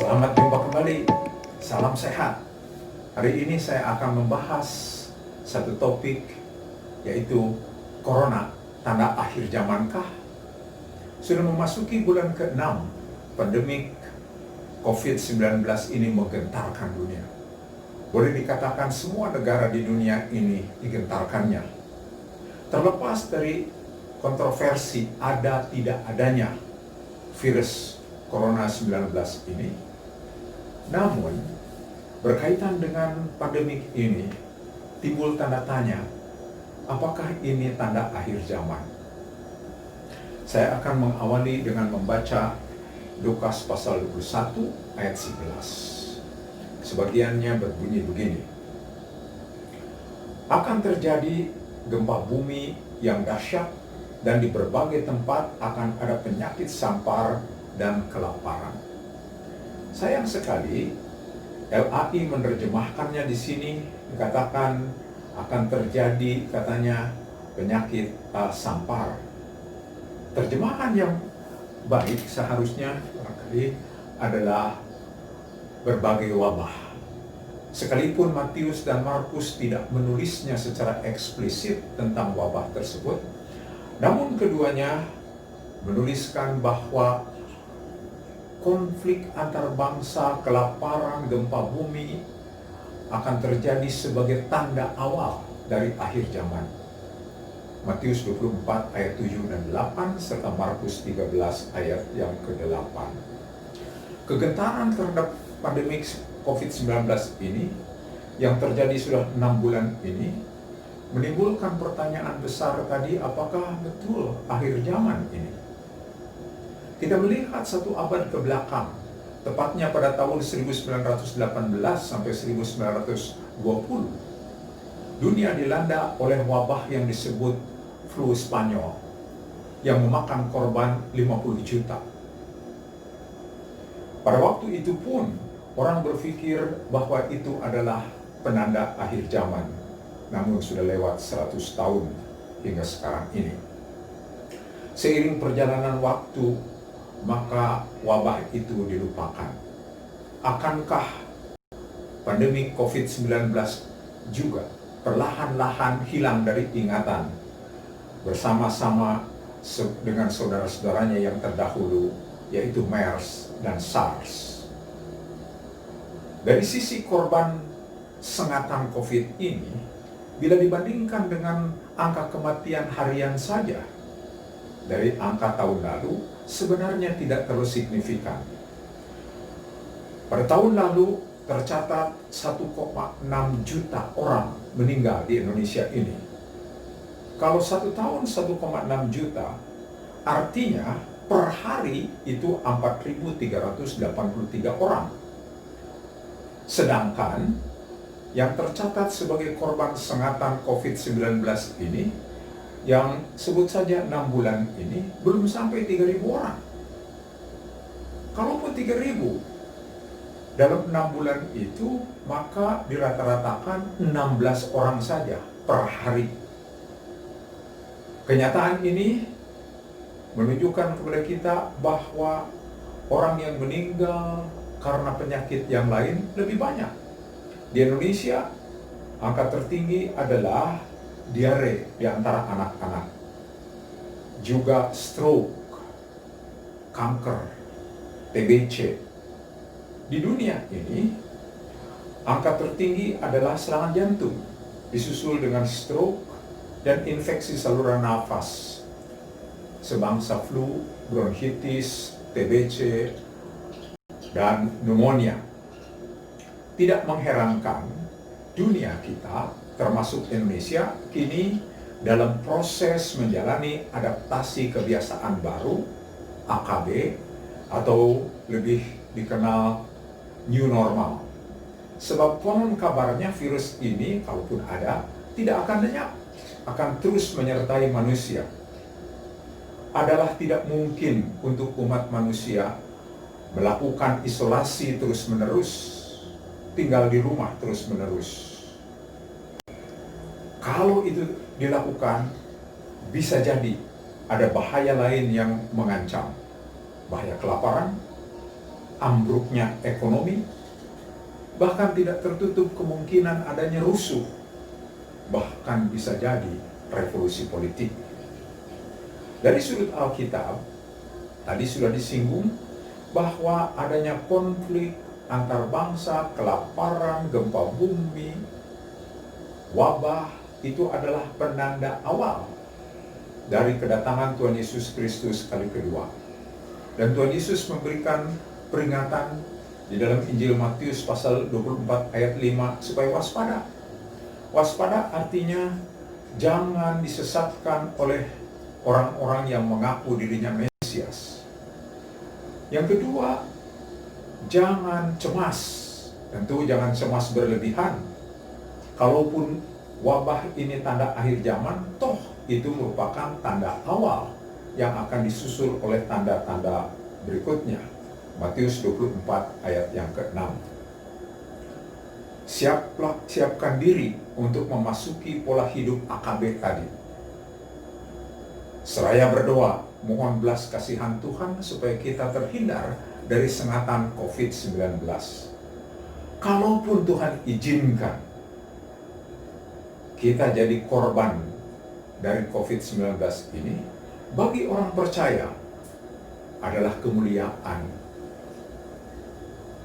Selamat jumpa kembali, salam sehat. Hari ini saya akan membahas satu topik, yaitu Corona, tanda akhir zamankah? Sudah memasuki bulan ke-6, pandemik COVID-19 ini menggentarkan dunia. Boleh dikatakan semua negara di dunia ini digentarkannya. Terlepas dari kontroversi ada tidak adanya virus Corona 19 ini, namun berkaitan dengan pandemik ini timbul tanda tanya, apakah ini tanda akhir zaman? Saya akan mengawali dengan membaca Lukas pasal 21 ayat 11. Sebagiannya berbunyi begini: akan terjadi gempa bumi yang dahsyat, dan di berbagai tempat akan ada penyakit sampar dan kelaparan. Sayang sekali, LAI menerjemahkannya di sini, dikatakan akan terjadi, katanya, penyakit sampar. Terjemahan yang baik seharusnya barangkali adalah berbagai wabah. Sekalipun Matius dan Markus tidak menulisnya secara eksplisit tentang wabah tersebut, namun keduanya menuliskan bahwa konflik antar bangsa, kelaparan, gempa bumi akan terjadi sebagai tanda awal dari akhir zaman. Matius 24 ayat 7 dan 8 serta Markus 13 ayat yang ke-8. Kegentaran terhadap pandemik COVID-19 ini yang terjadi sudah 6 bulan ini menimbulkan pertanyaan besar tadi, apakah betul akhir zaman ini? Kita melihat satu abad ke belakang, tepatnya pada tahun 1918 sampai 1920, dunia dilanda oleh wabah yang disebut flu Spanyol yang memakan korban 50 juta. Pada waktu itu pun orang berpikir bahwa itu adalah penanda akhir zaman. Namun sudah lewat 100 tahun hingga sekarang ini. Seiring perjalanan waktu, maka wabah itu dilupakan. Akankah pandemi COVID-19 juga perlahan-lahan hilang dari ingatan bersama-sama dengan saudara-saudaranya yang terdahulu, yaitu MERS dan SARS? Dari sisi korban sengatan COVID ini, bila dibandingkan dengan angka kematian harian saja dari angka tahun lalu, sebenarnya tidak terlalu signifikan. Pada tahun lalu tercatat 1,6 juta orang meninggal di Indonesia ini. Kalau satu tahun 1,6 juta, artinya per hari itu 4.383 orang. Sedangkan yang tercatat sebagai korban sengatan COVID-19 ini, yang sebut saja 6 bulan ini, belum sampai 3.000 orang. Kalaupun 3.000 dalam 6 bulan itu, maka dirata-ratakan 16 orang saja per hari. Kenyataan ini menunjukkan kepada kita bahwa orang yang meninggal karena penyakit yang lain lebih banyak. Di Indonesia, angka tertinggi adalah diare di antara anak-anak, juga stroke, kanker, TBC. Di dunia ini, angka tertinggi adalah serangan jantung, disusul dengan stroke dan infeksi saluran nafas, sebangsa flu, bronkitis, TBC, dan pneumonia. Tidak mengherankan, dunia kita, termasuk Indonesia, kini dalam proses menjalani adaptasi kebiasaan baru, AKB, atau lebih dikenal new normal. Sebab konon kabarnya virus ini, kalaupun ada, tidak akan lenyap, akan terus menyertai manusia. Adalah tidak mungkin untuk umat manusia melakukan isolasi terus-menerus, tinggal di rumah terus-menerus. Kalau itu dilakukan, bisa jadi ada bahaya lain yang mengancam. Bahaya kelaparan, ambruknya ekonomi, bahkan tidak tertutup kemungkinan adanya rusuh, bahkan bisa jadi revolusi politik. Dari sudut Alkitab, tadi sudah disinggung bahwa adanya konflik antar bangsa, kelaparan, gempa bumi, wabah, itu adalah penanda awal dari kedatangan Tuhan Yesus Kristus kali kedua. Dan Tuhan Yesus memberikan peringatan di dalam Injil Matius pasal 24 ayat 5 supaya waspada. Waspada artinya jangan disesatkan oleh orang-orang yang mengaku dirinya Mesias. Yang kedua, jangan cemas. Tentu jangan cemas berlebihan. Kalaupun wabah ini tanda akhir zaman, toh itu merupakan tanda awal yang akan disusul oleh tanda-tanda berikutnya. Matius 24 ayat yang ke-6. Siapkan diri untuk memasuki pola hidup AKB tadi. Seraya berdoa, mohon belas kasihan Tuhan supaya kita terhindar dari sengatan COVID-19. Kalaupun Tuhan izinkan kita jadi korban dari COVID-19 ini, bagi orang percaya adalah kemuliaan.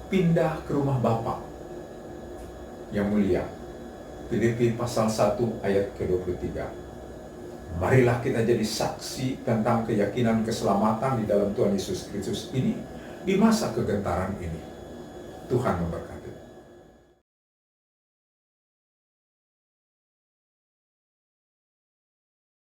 Pindah ke rumah Bapa yang mulia. Filipi pasal 1 ayat ke-23. Marilah kita jadi saksi tentang keyakinan keselamatan di dalam Tuhan Yesus Kristus ini di masa kegentaran ini. Tuhan memberkati.